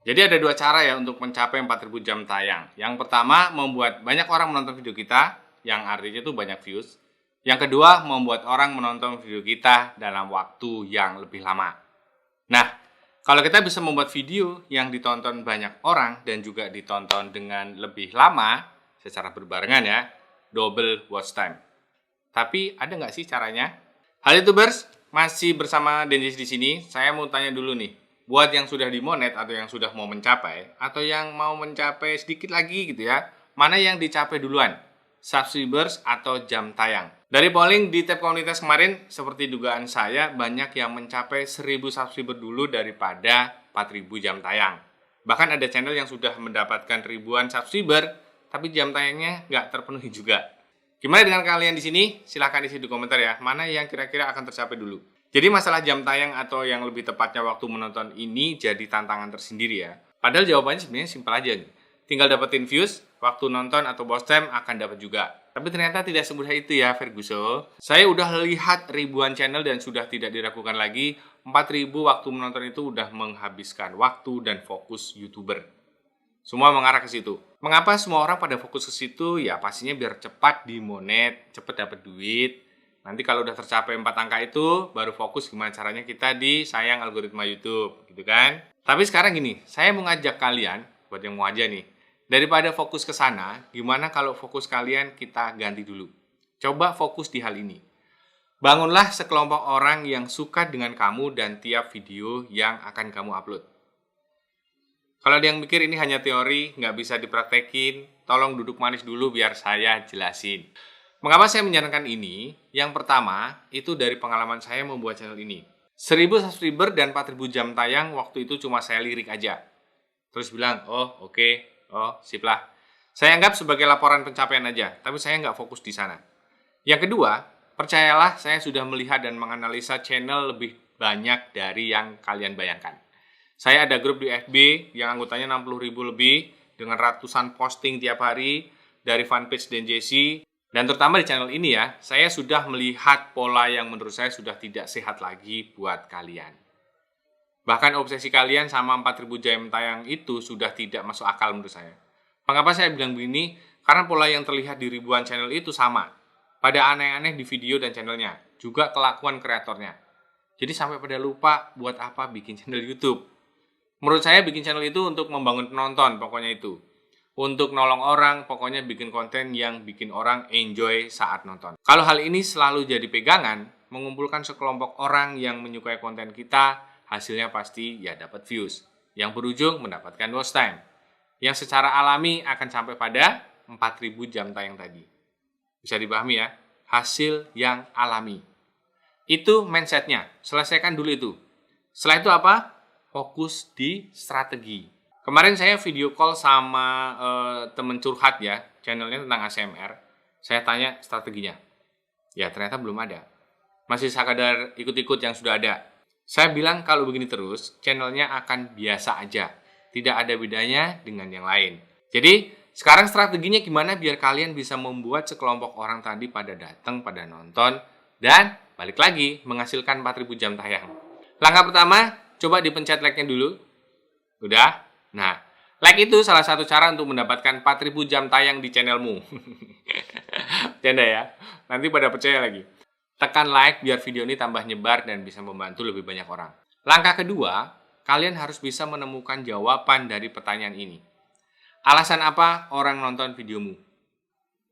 Jadi ada dua cara ya untuk mencapai 4.000 jam tayang. Yang pertama, membuat banyak orang menonton video kita, yang artinya itu banyak views. Yang kedua, membuat orang menonton video kita dalam waktu yang lebih lama. Nah, kalau kita bisa membuat video yang ditonton banyak orang dan juga ditonton dengan lebih lama, secara berbarengan ya, double watch time. Tapi ada nggak sih caranya? Halo YouTubers, masih bersama Denjis di sini. Saya mau tanya dulu nih, buat yang sudah di monet atau yang sudah mau mencapai, atau yang mau mencapai sedikit lagi gitu ya, mana yang dicapai duluan? Subscribers atau jam tayang? Dari polling di tab komunitas kemarin, seperti dugaan saya, banyak yang mencapai 1000 subscriber dulu daripada 4000 jam tayang. Bahkan ada channel yang sudah mendapatkan ribuan subscriber, tapi jam tayangnya nggak terpenuhi juga. Gimana dengan kalian di sini? Silahkan isi di komentar ya, mana yang kira-kira akan tercapai dulu. Jadi masalah jam tayang atau yang lebih tepatnya waktu menonton ini jadi tantangan tersendiri ya. Padahal jawabannya sebenarnya simpel aja nih. Tinggal dapetin views, waktu nonton atau watch time akan dapat juga. Tapi ternyata tidak semudah itu ya, Ferguson. Saya udah lihat ribuan channel dan sudah tidak diragukan lagi, 4000 waktu menonton itu udah menghabiskan waktu dan fokus YouTuber. Semua mengarah ke situ. Mengapa semua orang pada fokus ke situ? Ya pastinya biar cepat dimonet, cepat dapat duit. Nanti kalau udah tercapai 4 angka itu, baru fokus gimana caranya kita disayang algoritma YouTube, gitu kan? Tapi sekarang gini, saya mau ngajak kalian, buat yang mau aja nih, daripada fokus ke sana, gimana kalau fokus kalian kita ganti dulu? Coba fokus di hal ini. Bangunlah sekelompok orang yang suka dengan kamu dan tiap video yang akan kamu upload. Kalau ada yang mikir ini hanya teori, nggak bisa dipraktekin, tolong duduk manis dulu biar saya jelasin. Mengapa saya menyarankan ini? Yang pertama, itu dari pengalaman saya membuat channel ini. 1000 subscriber dan 4000 jam tayang waktu itu cuma saya lirik aja. Terus bilang, oh oke, oh sip lah. Saya anggap sebagai laporan pencapaian aja, tapi saya nggak fokus di sana. Yang kedua, percayalah saya sudah melihat dan menganalisa channel lebih banyak dari yang kalian bayangkan. Saya ada grup di FB yang anggotanya 60.000 lebih dengan ratusan posting tiap hari dari fanpage Denjesi. Dan terutama di channel ini ya, saya sudah melihat pola yang menurut saya sudah tidak sehat lagi buat kalian. Bahkan obsesi kalian sama 4000 jam tayang itu sudah tidak masuk akal menurut saya. Mengapa saya bilang begini? Karena pola yang terlihat di ribuan channel itu sama. Pada aneh-aneh di video dan channelnya, juga kelakuan kreatornya. Jadi sampai pada lupa buat apa bikin channel YouTube. Menurut saya bikin channel itu untuk membangun penonton, pokoknya itu. Untuk nolong orang, pokoknya bikin konten yang bikin orang enjoy saat nonton. Kalau hal ini selalu jadi pegangan, mengumpulkan sekelompok orang yang menyukai konten kita, hasilnya pasti ya dapat views. Yang berujung mendapatkan watch time. Yang secara alami akan sampai pada 4000 jam tayang tadi. Bisa dipahami ya, hasil yang alami. Itu mindsetnya, selesaikan dulu itu. Setelah itu apa? Fokus di strategi. Kemarin saya video call sama temen curhat ya, channelnya tentang ASMR. Saya tanya strateginya. Ya ternyata belum ada. Masih sekadar ikut-ikut yang sudah ada. Saya bilang kalau begini terus, channelnya akan biasa aja. Tidak ada bedanya dengan yang lain. Jadi sekarang strateginya gimana biar kalian bisa membuat sekelompok orang tadi pada datang, pada nonton, dan balik lagi menghasilkan 4000 jam tayang. Langkah pertama, coba dipencet like-nya dulu. Udah? Nah, like itu salah satu cara untuk mendapatkan 4000 jam tayang di channelmu. Canda ya. Nanti pada percaya lagi. Tekan like biar video ini tambah nyebar dan bisa membantu lebih banyak orang. Langkah kedua, kalian harus bisa menemukan jawaban dari pertanyaan ini. Alasan apa orang nonton videomu?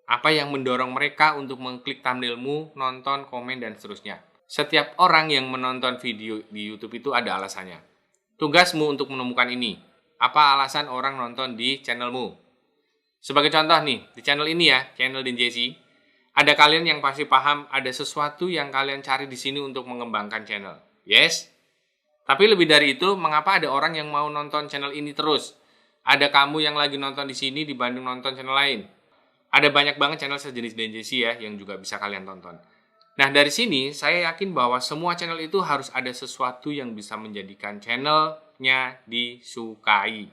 Apa yang mendorong mereka untuk mengklik thumbnailmu, nonton, komen, dan seterusnya? Setiap orang yang menonton video di YouTube itu ada alasannya. Tugasmu untuk menemukan ini. Apa alasan orang nonton di channelmu? Sebagai contoh nih, di channel ini ya, channel Denjesi, ada kalian yang pasti paham ada sesuatu yang kalian cari di sini untuk mengembangkan channel. Yes? Tapi lebih dari itu, mengapa ada orang yang mau nonton channel ini terus? Ada kamu yang lagi nonton di sini dibanding nonton channel lain. Ada banyak banget channel sejenis Denjesi ya, yang juga bisa kalian tonton. Nah, dari sini saya yakin bahwa semua channel itu harus ada sesuatu yang bisa menjadikan channelnya disukai.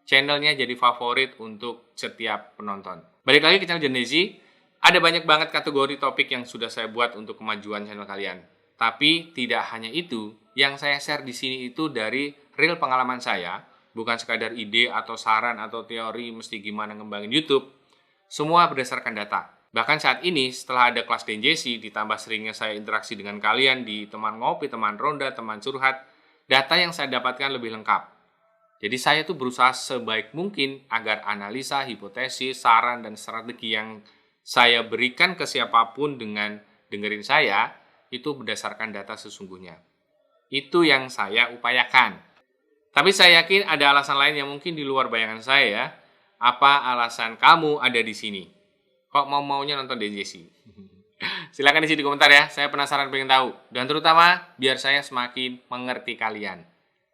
Channelnya jadi favorit untuk setiap penonton. Balik lagi ke channel Denjesi, ada banyak banget kategori topik yang sudah saya buat untuk kemajuan channel kalian. Tapi tidak hanya itu, yang saya share di sini itu dari real pengalaman saya, bukan sekadar ide atau saran atau teori mesti gimana ngembangin YouTube. Semua berdasarkan data. Bahkan saat ini, setelah ada kelas DNJC, ditambah seringnya saya interaksi dengan kalian di teman ngopi, teman ronda, teman curhat, data yang saya dapatkan lebih lengkap. Jadi saya tuh berusaha sebaik mungkin agar analisa, hipotesis, saran, dan strategi yang saya berikan ke siapapun dengan dengerin saya, itu berdasarkan data sesungguhnya. Itu yang saya upayakan. Tapi saya yakin ada alasan lain yang mungkin di luar bayangan saya ya. Apa alasan kamu ada di sini? Kok maunya nonton DNJC? Silakan isi di komentar ya, saya penasaran pengen tahu. Dan terutama, biar saya semakin mengerti kalian.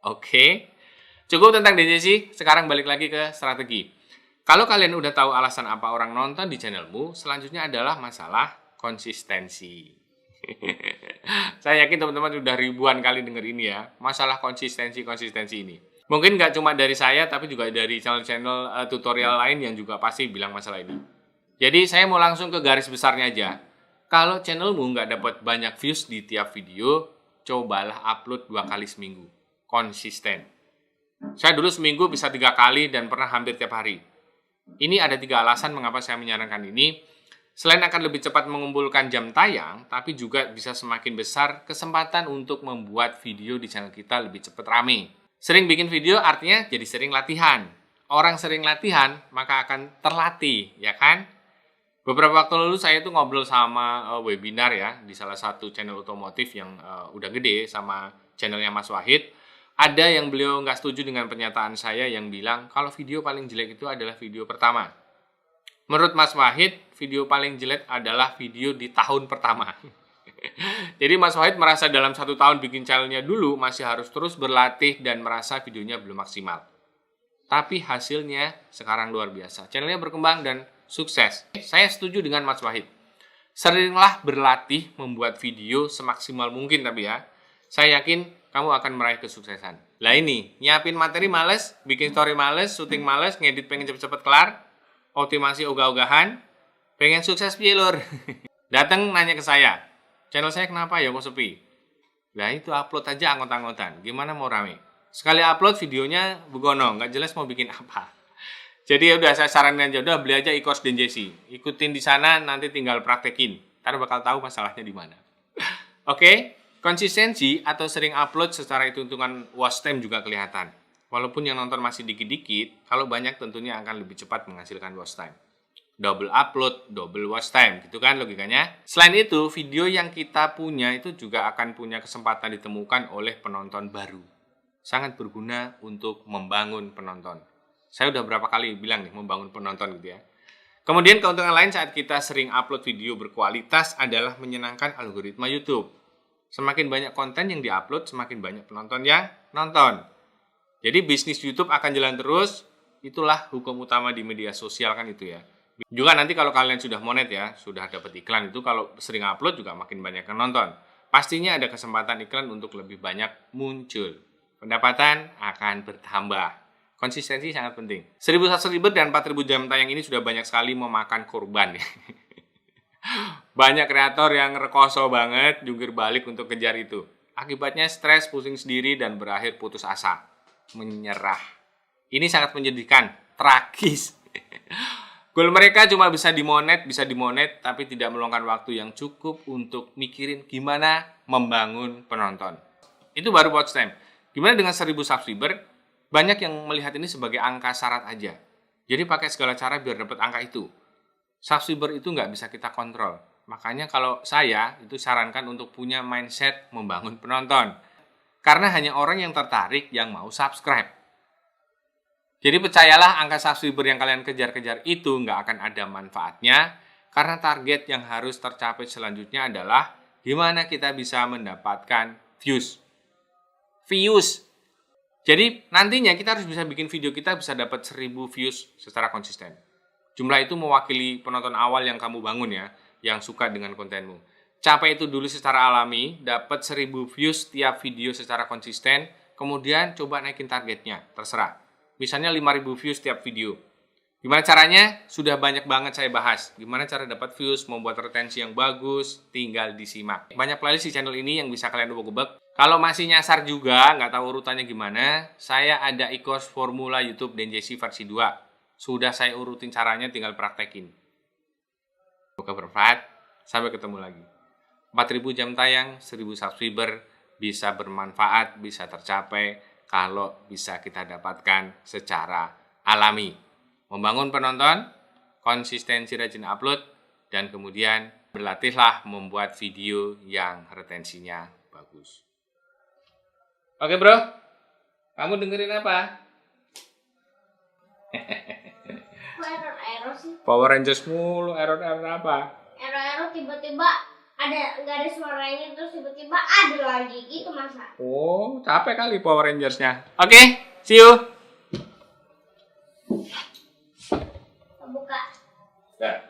Oke? Cukup tentang DNJC, sekarang balik lagi ke strategi. Kalau kalian udah tahu alasan apa orang nonton di channelmu, selanjutnya adalah masalah konsistensi. Saya yakin teman-teman sudah ribuan kali denger ini ya, masalah konsistensi ini. Mungkin nggak cuma dari saya, tapi juga dari channel-channel tutorial lain yang juga pasti bilang masalah ini. Jadi saya mau langsung ke garis besarnya aja. Kalau channelmu nggak dapat banyak views di tiap video, cobalah upload 2 kali seminggu. Konsisten. Saya dulu seminggu bisa 3 kali dan pernah hampir tiap hari. Ini ada 3 alasan mengapa saya menyarankan ini. Selain akan lebih cepat mengumpulkan jam tayang, tapi juga bisa semakin besar kesempatan untuk membuat video di channel kita lebih cepat rame. Sering bikin video artinya jadi sering latihan. Orang sering latihan, maka akan terlatih, ya kan? Beberapa waktu lalu saya tuh ngobrol sama webinar ya, di salah satu channel otomotif yang udah gede sama channelnya Mas Wahid. Ada yang beliau nggak setuju dengan pernyataan saya yang bilang kalau video paling jelek itu adalah video pertama. Menurut Mas Wahid, video paling jelek adalah video di tahun pertama. Jadi Mas Wahid merasa dalam 1 tahun bikin channelnya dulu masih harus terus berlatih dan merasa videonya belum maksimal. Tapi hasilnya sekarang luar biasa. Channelnya berkembang dan sukses. Saya setuju dengan Mas Wahid. Seringlah berlatih membuat video semaksimal mungkin tapi ya. Saya yakin kamu akan meraih kesuksesan. Lah ini, nyiapin materi males, bikin story males, syuting males, ngedit pengen cepet-cepet kelar, optimasi ogah-ogahan, pengen sukses piye lur. Datang nanya ke saya, channel saya kenapa ya kok sepi? Lah itu upload aja anggot-anggotan, gimana mau rame? Sekali upload videonya begono, nggak jelas mau bikin apa. Jadi ya udah saya saranin aja, udah beli aja e-course DNJC. Ikutin di sana, nanti tinggal praktekin. Ntar bakal tahu masalahnya di mana. Oke, konsistensi atau sering upload secara hitung-hitungan watch time juga kelihatan. Walaupun yang nonton masih dikit-dikit, kalau banyak tentunya akan lebih cepat menghasilkan watch time. Double upload, double watch time, gitu kan logikanya. Selain itu, video yang kita punya itu juga akan punya kesempatan ditemukan oleh penonton baru. Sangat berguna untuk membangun penonton. Saya udah berapa kali bilang nih, membangun penonton gitu ya. Kemudian keuntungan lain saat kita sering upload video berkualitas adalah menyenangkan algoritma YouTube. Semakin banyak konten yang diupload, semakin banyak penonton yang nonton. Jadi bisnis YouTube akan jalan terus, itulah hukum utama di media sosial kan itu ya. Juga nanti kalau kalian sudah monet ya, sudah dapat iklan itu kalau sering upload juga makin banyak yang nonton. Pastinya ada kesempatan iklan untuk lebih banyak muncul. Pendapatan akan bertambah. Konsistensi sangat penting. 1.000 subscriber dan 4.000 jam tayang ini sudah banyak sekali memakan korban ya. Banyak kreator yang rekoso banget jungkir balik untuk kejar itu. Akibatnya stres, pusing sendiri, dan berakhir putus asa. Menyerah. Ini sangat menyedihkan, tragis. Goal mereka cuma bisa dimonet, tapi tidak meluangkan waktu yang cukup untuk mikirin gimana membangun penonton. Itu baru watch time. Gimana dengan 1.000 subscriber? Banyak yang melihat ini sebagai angka syarat aja. Jadi pakai segala cara biar dapat angka itu. Subscriber itu nggak bisa kita kontrol. Makanya kalau saya itu sarankan untuk punya mindset membangun penonton. Karena hanya orang yang tertarik yang mau subscribe. Jadi percayalah angka subscriber yang kalian kejar-kejar itu nggak akan ada manfaatnya. Karena target yang harus tercapai selanjutnya adalah gimana kita bisa mendapatkan views. Jadi nantinya kita harus bisa bikin video kita bisa dapat 1.000 views secara konsisten. Jumlah itu mewakili penonton awal yang kamu bangun ya, yang suka dengan kontenmu. Capai itu dulu secara alami, dapat 1.000 views tiap video secara konsisten, kemudian coba naikin targetnya, terserah. Misalnya 5.000 views tiap video. Gimana caranya? Sudah banyak banget saya bahas. Gimana cara dapat views, membuat retensi yang bagus, tinggal disimak. Banyak playlist di channel ini yang bisa kalian ubek-ubek. Kalau masih nyasar juga, nggak tahu urutannya gimana, saya ada e-course formula YouTube DenJC versi 2. Sudah saya urutin caranya, tinggal praktekin. Semoga bermanfaat. Sampai ketemu lagi. 4.000 jam tayang, 1.000 subscriber, bisa bermanfaat, bisa tercapai kalau bisa kita dapatkan secara alami. Membangun penonton, konsistensi rajin upload, dan kemudian berlatihlah membuat video yang retensinya bagus. Oke bro, kamu dengerin apa? Kok error sih? Power Rangers mulu, error apa? Error tiba-tiba nggak ada suaranya, terus tiba-tiba ada lagi gitu masa? Oh, capek kali Power Rangers-nya. Oke, see you. Buka. Dah.